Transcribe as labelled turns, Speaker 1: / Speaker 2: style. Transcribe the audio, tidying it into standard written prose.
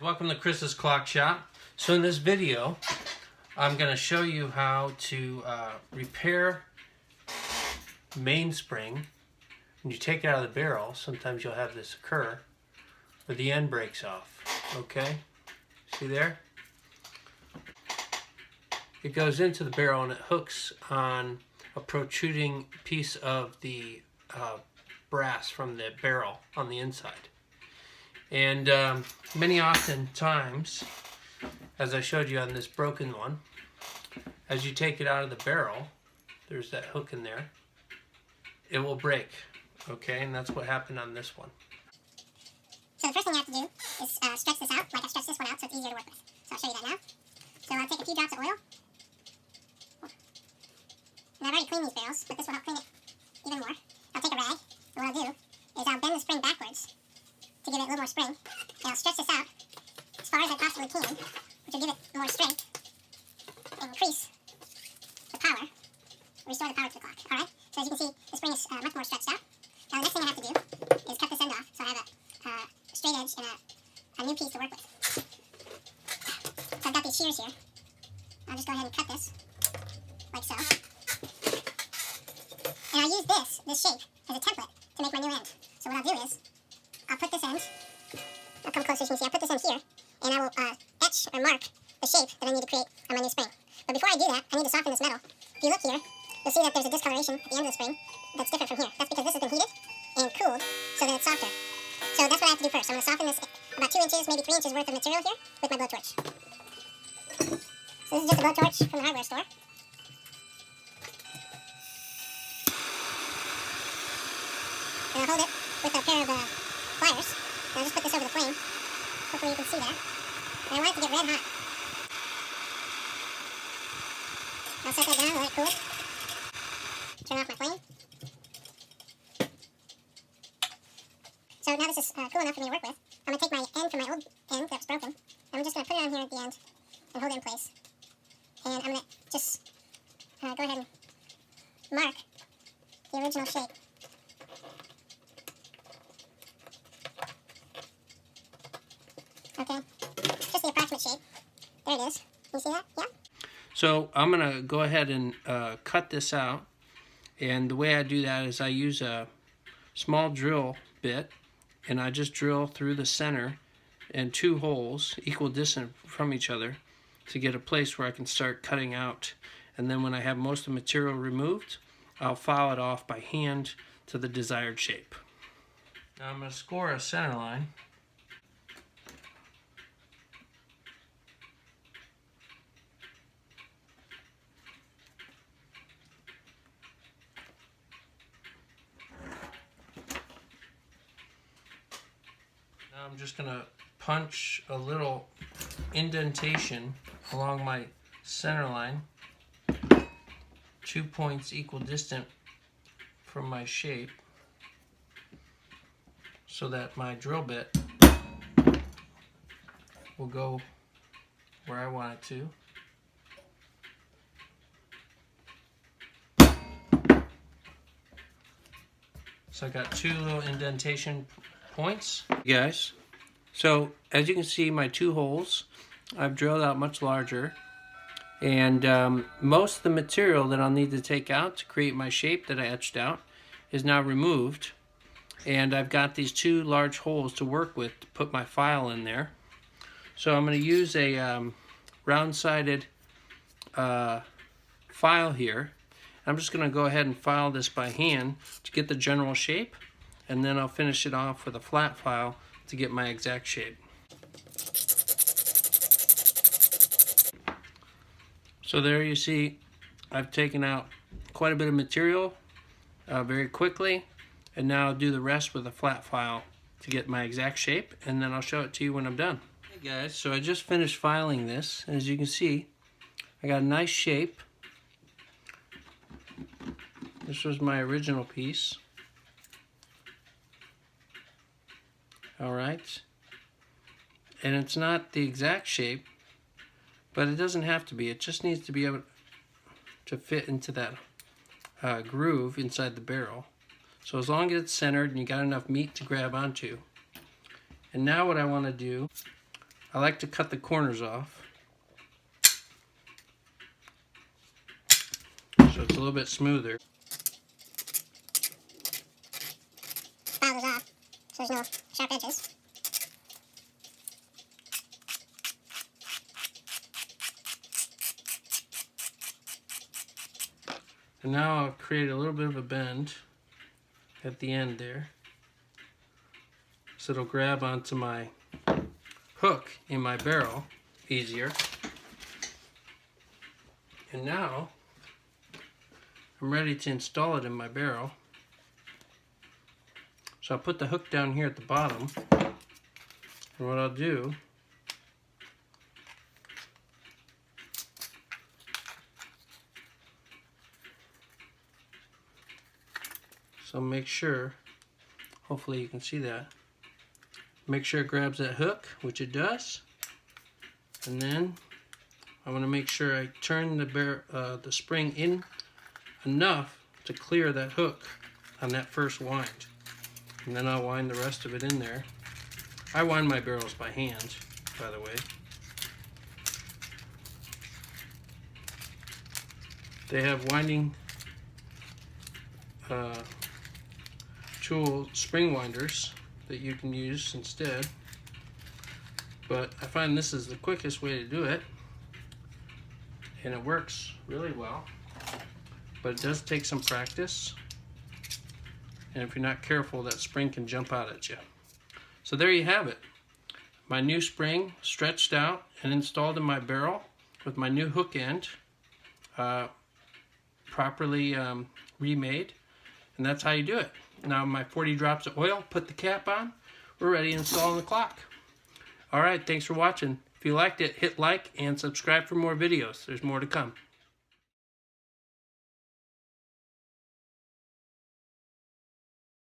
Speaker 1: Welcome to Chris's Clock Shop. So in this video, I'm going to show you how to repair mainspring. When you take it out of the barrel, sometimes you'll have this occur where the end breaks off. Okay? See there? It goes into the barrel and it hooks on a protruding piece of the brass from the barrel on the inside. And many often times, as I showed you on this broken one, as you take it out of the barrel, there's that hook in there, it will break, okay? And that's what happened on this one.
Speaker 2: So the first thing you have to do is stretch this out, like I stretched this one out so it's easier to work with. So I'll show you that now. So I'll take a few drops of oil. And I've already cleaned these barrels, but this will help clean it even more. I'll take a rag, and what I'll do is I'll bend the spring backwards to give it a little more spring. And I'll stretch this out as far as I possibly can, which will give it more strength and increase the power, restore the power to the clock. Alright? So as you can see, the spring is much more stretched out. Now the next thing I have to do is cut this end off so I have a straight edge and a new piece to work with. So I've got these shears here. I'll just go ahead and cut this, like so. And I'll use this shape as a template to make my new end. So what I'll do is, I'll put this end, I'll come closer so you can see, I'll put this end here, and I will etch or mark the shape that I need to create on my new spring. But before I do that, I need to soften this metal. If you look here, you'll see that there's a discoloration at the end of the spring that's different from here. That's because this has been heated and cooled so that it's softer. So that's what I have to do first. I'm going to soften this about 2 inches, maybe 3 inches worth of material here with my blowtorch. So this is just a blowtorch from the hardware store. And I'll hold it with a pair of pliers. And I'll just put this over the flame. Hopefully you can see that. And I want it to get red hot. I'll set that down and let it cool. Turn off my flame. So now this is cool enough for me to work with. I'm going to take my end from my old end that was broken. I'm just going to put it on here at the end and hold it in place. And I'm going to just go ahead and mark the original shape. Okay, just the approximate shape. There it is. You see that? Yeah?
Speaker 1: So I'm going to go ahead and cut this out. And the way I do that is I use a small drill bit and I just drill through the center in 2 holes equal distance from each other to get a place where I can start cutting out. And then when I have most of the material removed, I'll file it off by hand to the desired shape. Now I'm going to score a center line. Now I'm just going to punch a little indentation along my center line, 2 points equal distant from my shape, so that my drill bit will go where I want it to. So I got 2 little indentation points, guys. So as you can see, my 2 holes I've drilled out much larger, and most of the material that I'll need to take out to create my shape that I etched out is now removed, and I've got these 2 large holes to work with to put my file in there. So I'm going to use a round-sided file here. I'm just going to go ahead and file this by hand to get the general shape, and then I'll finish it off with a flat file to get my exact shape. So there you see, I've taken out quite a bit of material very quickly, and now I'll do the rest with a flat file to get my exact shape, and then I'll show it to you when I'm done. Hey guys, so I just finished filing this, and as you can see, I got a nice shape. This was my original piece. Alright, and it's not the exact shape, but it doesn't have to be. It just needs to be able to fit into that groove inside the barrel. So as long as it's centered and you got enough meat to grab onto. And now what I want to do I like to cut the corners off so it's a little bit smoother.
Speaker 2: File those off so there's no sharp edges.
Speaker 1: And now I'll create a little bit of a bend at the end there, so it'll grab onto my hook in my barrel easier. And now I'm ready to install it in my barrel. So I'll put the hook down here at the bottom, and what I'll do so make sure, hopefully you can see that, make sure it grabs that hook, which it does, and then I want to make sure I turn the spring in enough to clear that hook on that first wind, and then I'll wind the rest of it in there. I wind my barrels by hand, by the way. They have winding tool spring winders that you can use instead, but I find this is the quickest way to do it, and it works really well, but it does take some practice, and if you're not careful, that spring can jump out at you. So there you have it, my new spring stretched out and installed in my barrel with my new hook end properly remade, and that's how you do it. Now my 40 drops of oil, put the cap on, we're ready to install the clock. Alright, thanks for watching. If you liked it, hit like and subscribe for more videos. There's more to come.